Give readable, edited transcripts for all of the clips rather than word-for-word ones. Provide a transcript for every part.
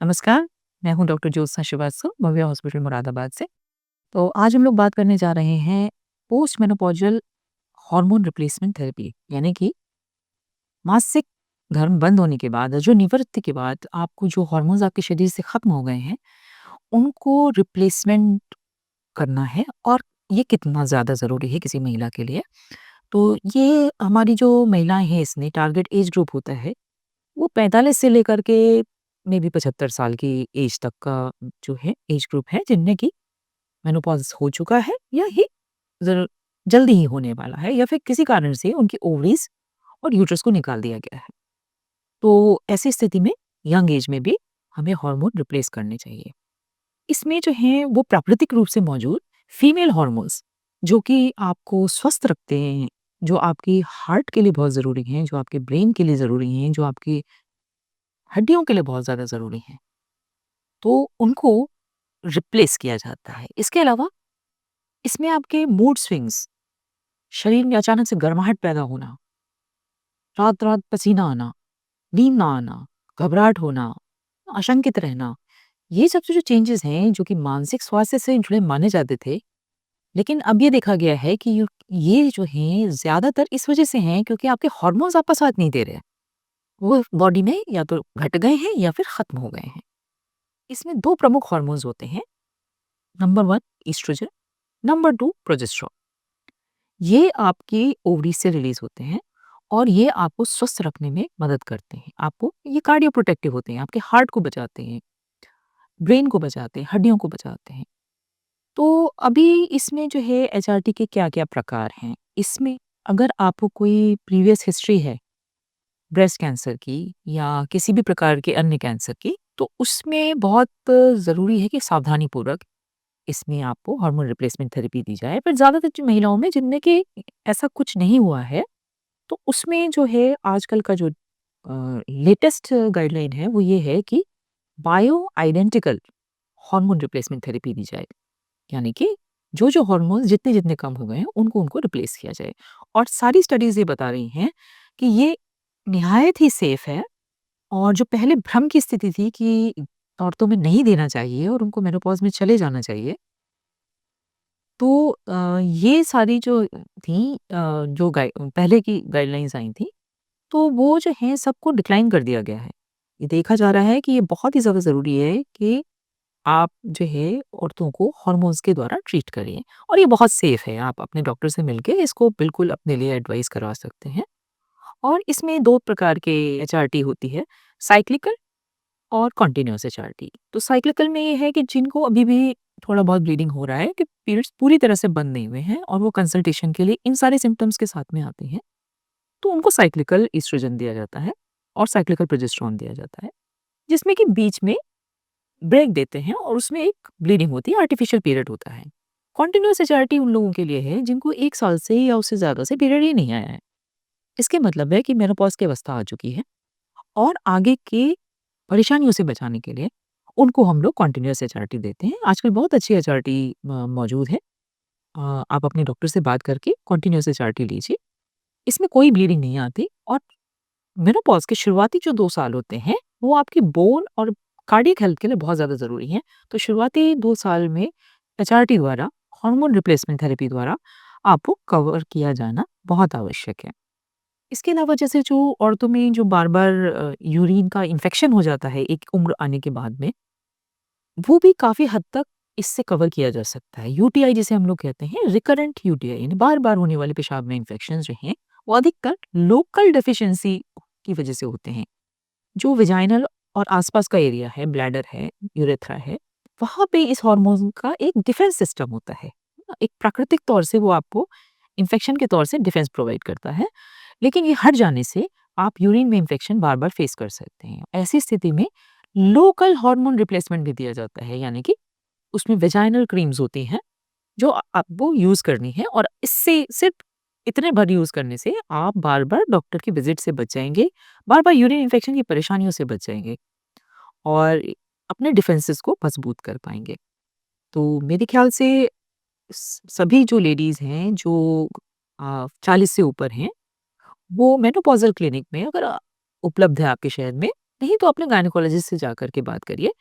नमस्कार, मैं हूँ डॉक्टर ज्योत्सना श्रीवास्तव, भव्य हॉस्पिटल मुरादाबाद से। तो आज हम लोग बात करने जा रहे हैं post menopausal hormone replacement therapy, यानी कि मासिक धर्म बंद होने के बाद, जो निवृत्ति के बाद आपको जो हार्मोन्स आपके शरीर से खत्म हो गए हैं, उनको रिप्लेसमेंट करना है और ये कितना ज़्यादा ज़रूरी है किसी महिला के लिए। तो ये हमारी जो महिलाएँ हैं, इसमें टारगेट एज ग्रुप होता है, वो 45 से लेकर के मेबी 75 साल की एज तक का जो है एज ग्रुप है, जिनमें कि मेनोपॉज़ हो चुका है या ही ज़र जल्दी ही होने वाला है, या फिर किसी कारण से उनकी ओवरीज़ और यूट्रस को निकाल दिया गया है। तो ऐसी स्थिति में यंग एज में भी हमें हार्मोन रिप्लेस करने चाहिए। इसमें जो है वो प्राकृतिक रूप से मौजूद फीमेल हार्मोन्स, जो कि आपको स्वस्थ रखते हैं, जो आपकी हार्ट के लिए बहुत ज़रूरी हैं, जो आपके ब्रेन के लिए ज़रूरी हैं, जो आपकी हड्डियों के लिए बहुत ज़्यादा ज़रूरी हैं, तो उनको रिप्लेस किया जाता है। इसके अलावा इसमें आपके मूड स्विंग्स, शरीर में अचानक से गर्माहट पैदा होना, रात-रात पसीना आना, नींद ना आना, घबराहट होना, आशंकित रहना, ये सब जो चेंजेस हैं, जो कि मानसिक स्वास्थ्य से जुड़े माने जाते थे, लेकिन अब ये देखा गया है कि ये जो हैं ज़्यादातर इस वजह से हैं क्योंकि आपके हार्मोन्स आपका साथ नहीं दे रहे हैं। वो बॉडी में या तो घट गए हैं या फिर खत्म हो गए हैं। इसमें 2 प्रमुख हार्मोन्स होते हैं, नंबर 1 एस्ट्रोजन, नंबर 2 प्रोजेस्टेरोन। ये आपकी ओवरी से रिलीज़ होते हैं और ये आपको स्वस्थ रखने में मदद करते हैं। आपको ये कार्डियो प्रोटेक्टिव होते हैं, आपके हार्ट को बचाते हैं, ब्रेन को बचाते हैं, हड्डियों को बचाते हैं। तो अभी इसमें जो है एचआरटी के क्या-क्या प्रकार हैं? इसमें अगर आपको कोई प्रीवियस हिस्ट्री है ब्रेस्ट कैंसर की या किसी भी प्रकार के अन्य कैंसर की, तो उसमें बहुत ज़रूरी है कि सावधानीपूर्वक इसमें आपको हार्मोन रिप्लेसमेंट थेरेपी दी जाए। पर ज़्यादातर जो महिलाओं में जिनमें कि ऐसा कुछ नहीं हुआ है, तो उसमें जो है आजकल का जो लेटेस्ट गाइडलाइन है वो ये है कि bio identical hormone replacement therapy दी जाए। यानी कि जो हार्मोन्स जितने-जितने कम हो गए हैं, उनको रिप्लेस किया जाए। और सारी स्टडीज़ ये बता रही हैं कि ये निहायत ही सेफ है, और जो पहले भ्रम की स्थिति थी कि औरतों में नहीं देना चाहिए और उनको मेनोपॉज़ में चले जाना चाहिए, तो ये सारी जो थी जो पहले की गाइडलाइंस आई थी, तो वो जो है सबको डिक्लाइन कर दिया गया है। ये देखा जा रहा है कि ये बहुत ही ज़्यादा ज़रूरी है कि आप जो है औरतों को हॉर्मोन्स के द्वारा ट्रीट करिए, और ये बहुत सेफ है। आप अपने डॉक्टर से मिलके इसको बिल्कुल अपने लिए एडवाइस करवा सकते हैं। और इसमें 2 प्रकार के एचआरटी होती है, साइक्लिकल और कॉन्टिन्यूअस एचआरटी। तो साइक्लिकल में ये है कि जिनको अभी भी थोड़ा बहुत ब्लीडिंग हो रहा है, कि पीरियड्स पूरी तरह से बंद नहीं हुए हैं और वो कंसल्टेशन के लिए इन सारे सिम्पटम्स के साथ में आते हैं, तो उनको साइक्लिकल एस्ट्रोजन दिया जाता है और साइक्लिकल प्रोजेस्टेरोन दिया जाता है, जिसमें कि बीच में ब्रेक देते हैं और उसमें एक ब्लीडिंग होती है, आर्टिफिशियल पीरियड होता है। कॉन्टिन्यूअस एचआरटी उन लोगों के लिए है जिनको 1 साल से या उससे ज़्यादा से पीरियड ही नहीं आया है। इसके मतलब है कि मेनोपॉज़ की अवस्था आ चुकी है और आगे की परेशानियों से बचाने के लिए उनको हम लोग कॉन्टिन्यूअस एचआरटी देते हैं। आजकल बहुत अच्छी एचआरटी मौजूद है। आप अपने डॉक्टर से बात करके कॉन्टिन्यूअस एचआरटी लीजिए। इसमें कोई ब्लीडिंग नहीं आती, और मेनोपॉज़ के शुरुआती जो 2 साल होते हैं, वो आपकी बोन और कार्डियक हेल्थ के लिए बहुत ज़्यादा ज़रूरी हैं। तो शुरुआती 2 साल में एचआरटी द्वारा, हार्मोन रिप्लेसमेंट थेरेपी द्वारा आपको कवर किया जाना बहुत आवश्यक है। इसके अलावा जैसे जो औरतों में जो बार-बार यूरिन का इन्फेक्शन हो जाता है एक उम्र आने के बाद में, वो भी काफ़ी हद तक इससे कवर किया जा सकता है। यूटीआई जिसे हम लोग कहते हैं, रिकरेंट यूटीआई, यानी बार-बार होने वाले पेशाब में इन्फेक्शंस जो हैं, वो अधिकतर लोकल डेफिशिएंसी की वजह से होते हैं। जो वेजाइनल और आसपास का एरिया है, ब्लैडर है, यूरेथ्रा है, वहाँ पे इस हार्मोन का एक डिफेंस सिस्टम होता है। एक प्राकृतिक तौर से वो आपको इन्फेक्शन के तौर से डिफेंस प्रोवाइड करता है। लेकिन ये हट जाने से आप यूरिन में इन्फेक्शन बार-बार फेस कर सकते हैं। ऐसी स्थिति में लोकल हार्मोन रिप्लेसमेंट भी दिया जाता है, यानी कि उसमें वेजाइनल क्रीम्स होती हैं, जो आपको यूज़ करनी है, और इससे सिर्फ़ इतने भर यूज़ करने से आप बार-बार डॉक्टर की विज़िट से बच जाएँगे, बार-बार यूरिन इन्फेक्शन की परेशानियों से बच जाएँगे और अपने डिफेंसेस को मज़बूत कर पाएँगे। तो मेरे ख़्याल से सभी जो लेडीज़ हैं जो 40 से ऊपर हैं, वो मेनोपॉज़ल क्लिनिक में अगर उपलब्ध है आपके शहर में, नहीं तो अपने गायनेकोलॉजिस्ट से जाकर के बात करिए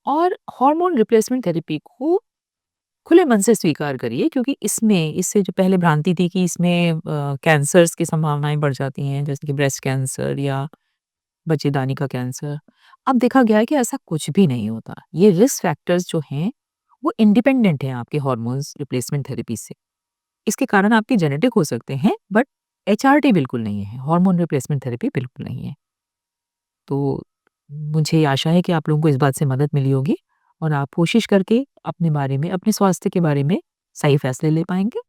और हार्मोन रिप्लेसमेंट थेरेपी को खुले मन से स्वीकार करिए क्योंकि इसमें इससे जो पहले भ्रांति थी कि इसमें कैंसर्स की संभावनाएँ बढ़ जाती हैं, जैसे कि ब्रेस्ट कैंसर या बच्चेदानी का कैंसर। अब देखा गया है कि ऐसा कुछ भी नहीं होता। ये रिस्क फैक्टर्स जो हैं, वो इंडिपेंडेंट हैं आपके हार्मोन्स रिप्लेसमेंट थेरेपी से। इसके कारण आपके जेनेटिक हो सकते हैं, बट एचआरटी बिल्कुल नहीं है, हार्मोन रिप्लेसमेंट थेरेपी बिल्कुल नहीं है। तो मुझे आशा है कि आप लोगों को इस बात से मदद मिली होगी और आप कोशिश करके अपने बारे में, अपने स्वास्थ्य के बारे में सही फैसले ले पाएँगे।